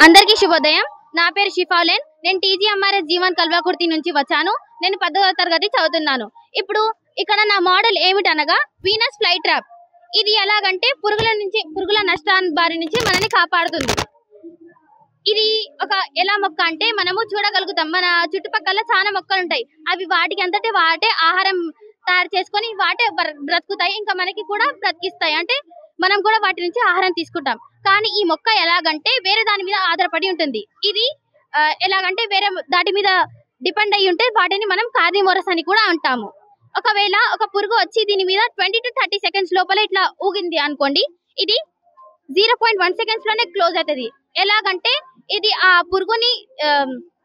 అందరికీ శుభోదయం. నా పేరు షిఫాలెన్. నేను టీజీఎంఆర్ఎస్ జీవన్ కల్వాకుర్తి నుంచి వచ్చాను. నేను 10వ తరగతి చదువుతున్నాను. ఇప్పుడు ఇక్కడ నా మోడల్ ఏమిటనగా వీనస్ ఫ్లై ట్రాప్. ఇది ఎలాగంటే పురుగుల నష్టాన్ని బారి నుంచి మనల్ని కాపాడుతుంది. ఇది ఒక ఎలా మొక్క అంటే మనము చూడగలుగుతాం. మన చుట్టుపక్కల చాలా మొక్కలు ఉంటాయి. అవి వాటికి అంతటే వాటే ఆహారం తయారు చేసుకొని వాటే బ్రతుకుతాయి. ఇంకా మనకి కూడా బ్రతికిస్తాయి. అంటే మనం కూడా వాటి నుంచి ఆహారం తీసుకుంటాం. కానీ ఈ మొక్క ఎలాగంటే వేరే దాని మీద ఆధారపడి ఉంటుంది. ఇది ఎలాగంటే వేరే దాటి మీద డిపెండ్ అయ్యి ఉంటే వాటిని మనం కార్నివోరస్ అని కూడా అంటాము. ఒకవేళ ఒక పురుగు వచ్చి దీని మీద 20 to 30 సెకండ్స్ లోపల ఇట్లా ఊగింది అనుకోండి, ఇది 0.1 సెకండ్స్ లోనే క్లోజ్ అవుతుంది. ఎలాగంటే ఇది ఆ పురుగుని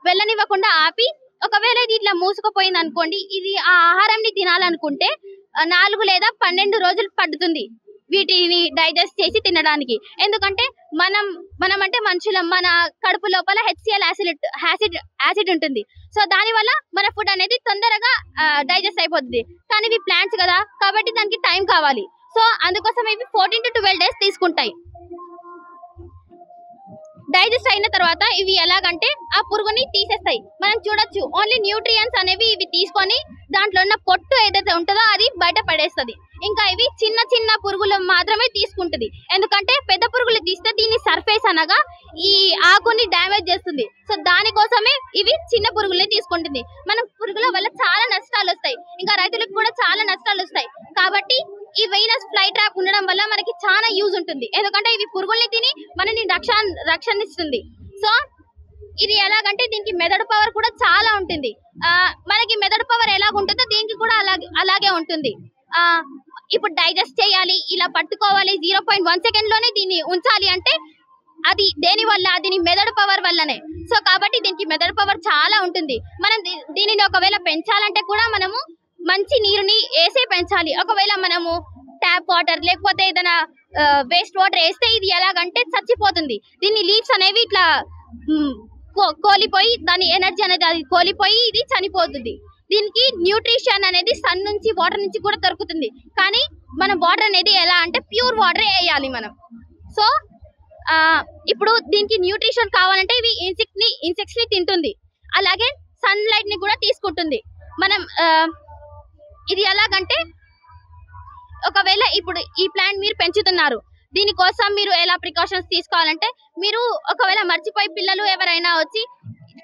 వెళ్ళనివ్వకుండా ఆపి, ఒకవేళ ఇది ఇట్లా మూసుకుపోయింది అనుకోండి, ఇది ఆ ఆహారాన్ని తినాలనుకుంటే 4 లేదా 12 రోజులు పడుతుంది వీటిని డైజెస్ట్ చేసి తినడానికి. ఎందుకంటే మనం అంటే మనుషులం, మన కడుపు లోపల HCl యాసిడ్ ఉంటుంది. సో దాని వల్ల మన ఫుడ్ అనేది తొందరగా డైజెస్ట్ అయిపోతుంది. కానీ ఇవి ప్లాంట్స్ కదా, కాబట్టి దానికి టైం కావాలి. సో అందుకోసం ఇవి 14 to 12 డేస్ తీసుకుంటాయి. డైజెస్ట్ అయిన తర్వాత ఇవి ఎలాగంటే ఆ పురుగుని తీసేస్తాయి. మనం చూడొచ్చు, ఓన్లీ న్యూట్రియన్స్ అనేవి ఇవి తీసుకొని దాంట్లో ఉన్న పొట్టు ఏదైతే ఉంటుందో అది బయట పడేస్తుంది. ఇంకా ఇవి చిన్న చిన్న పురుగులు మాత్రమే తీసుకుంటుంది. ఎందుకంటే పెద్ద పురుగులు తీస్తే దీని సర్ఫేస్ అనగా ఈ ఆకుని డ్యామేజ్ చేస్తుంది. సో దానికోసమే ఇవి చిన్న పురుగుల్ని తీసుకుంటుంది. మన పురుగుల వల్ల చాలా నష్టాలు వస్తాయి. ఇంకా రైతులకు కూడా చాలా నష్టాలు వస్తాయి. కాబట్టి ఈ వీనస్ ఫ్లై ట్రాప్ ఉండడం వల్ల మనకి చాలా యూజ్ ఉంటుంది. ఎందుకంటే ఇవి పురుగుల్ని తిని మనని రక్షణిస్తుంది. సో ఇది ఎలాగంటే దీనికి మెదడు పవర్ కూడా చాలా ఉంటుంది. మనకి మెదడు పవర్ ఎలాగుంటుందో దీనికి కూడా అలాగే ఉంటుంది. ఇప్పుడు డైజెస్ట్ చేయాలి, ఇలా పట్టుకోవాలి, 0.1 సెకండ్ లోనే దీన్ని ఉంచాలి అంటే అది దేని వల్ల? దీని మెదడు పవర్ వల్లనే. సో కాబట్టి దీనికి మెదడు పవర్ చాలా ఉంటుంది. మనం దీనిని ఒకవేళ పెంచాలంటే కూడా మనము మంచి నీరుని వేసే పెంచాలి. ఒకవేళ మనము ట్యాప్ వాటర్ లేకపోతే ఏదైనా వేస్ట్ వాటర్ వేస్తే ఇది ఎలాగంటే చచ్చిపోతుంది. దీని లీవ్స్ అనేవి ఇట్లా కోలిపోయి దాని ఎనర్జీ అనేది అది కోలిపోయి ఇది చనిపోతుంది. దీనికి న్యూట్రిషన్ అనేది సన్ నుంచి వాటర్ నుంచి కూడా దొరుకుతుంది. కానీ మనం వాటర్ అనేది ఎలా అంటే ప్యూర్ వాటర్ వేయాలి మనం. సో ఇప్పుడు దీనికి న్యూట్రిషన్ కావాలంటే ఇవి ఇన్సెక్ట్స్ ని తింటుంది. అలాగే సన్ లైట్ ని కూడా తీసుకుంటుంది. మనం ఇది ఎలాగంటే ఒకవేళ ఇప్పుడు ఈ ప్లాంట్ మీరు పెంచుతున్నారు, దీనికోసం మీరు ఎలా ప్రికాషన్స్ తీసుకోవాలంటే, మీరు ఒకవేళ మర్చిపోయి పిల్లలు ఎవరైనా వచ్చి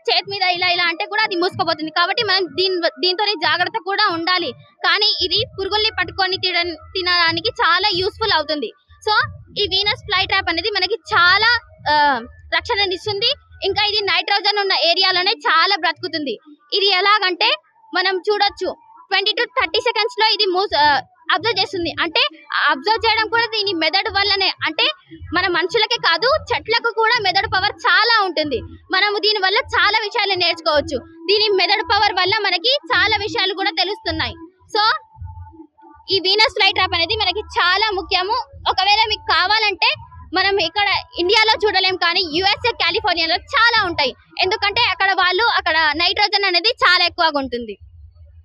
చేతి మీద ఇలా అంటే కూడా అది మూసుకుపోతుంది. కాబట్టి మనం దీంతోనే జాగ్రత్త కూడా ఉండాలి. కానీ ఇది పురుగుల్ని పట్టుకొని తినడానికి చాలా యూస్ఫుల్ అవుతుంది. సో ఈ వీనస్ ఫ్లై ట్రాప్ అనేది మనకి చాలా రక్షణనిస్తుంది. ఇంకా ఇది నైట్రోజన్ ఉన్న ఏరియాలోనే చాలా బ్రతుకుతుంది. ఇది ఎలాగంటే మనం చూడొచ్చు, 20 to 30 సెకండ్స్ లో ఇది అబ్జర్వ్ చేస్తుంది. అంటే అబ్జర్వ్ చేయడం కూడా దీని మెదడు వల్లనే. అంటే మన మనుషులకే కాదు, చెట్లకు కూడా మెదడు పవర్ చాలా ఉంటుంది. మనము దీని వల్ల చాలా విషయాలు నేర్చుకోవచ్చు. దీని మెదడు పవర్ వల్ల మనకి చాలా విషయాలు కూడా తెలుస్తున్నాయి. సో ఈ వీనస్ ఫ్లై ట్రాప్ అనేది మనకి చాలా ముఖ్యము. ఒకవేళ మీకు కావాలంటే మనం ఇక్కడ ఇండియాలో చూడలేం, కానీ USA కాలిఫోర్నియాలో చాలా ఉంటాయి. ఎందుకంటే అక్కడ నైట్రోజన్ అనేది చాలా ఎక్కువగా ఉంటుంది.